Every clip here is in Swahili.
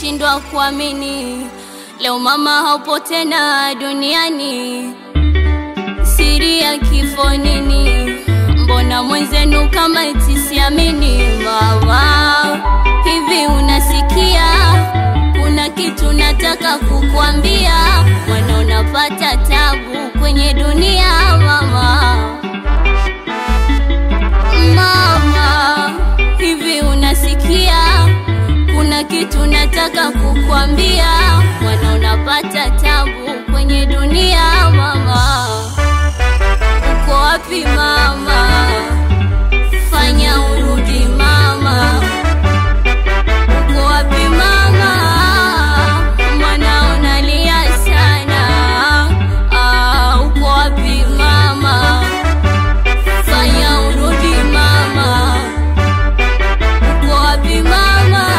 nashindwa kuamini, leo mama haupo tena duniani. Siri ya kifo nini? Mbona mwenzenu kama eti siamini? Mama, hivi unasikia? Kuna kitu nataka kukuambia, mwana unapata tabu kwenye dunia. Mama, mama, hivi unasikia? Kuna kitu nataka kukuambia, mwana unapata tabu kwenye dunia. Mama, uko wapi mama? Fanya urudi mama. Uko wapi mama? Mwana unalia sana. Uko wapi mama? Fanya urudi mama. Uko wapi mama?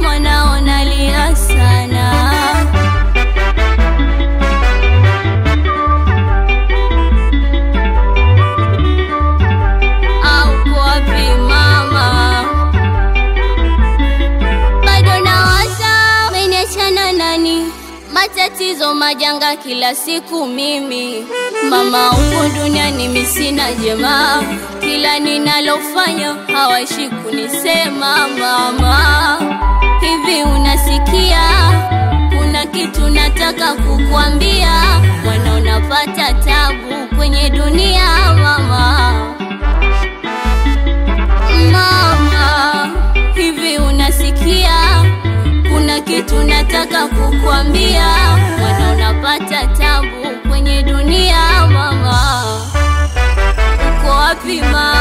Mwana unalia sana. Uko wapi mama? Bado nawaza umeniachana nani? Matatizo majanga kila siku mimi. Mama, uko duniani mimi sina jamaa, kila ninalofanya hawaishi kunisema. Mama, hivi unasikia? Kuna kitu nataka kukuambia, mwana unapata tabu kwenye dunia. Mama, mama, hivi unasikia? Kuna kitu nataka kukuambia, mwana unapata tabu kwenye dunia. Mama, uko wapi mama?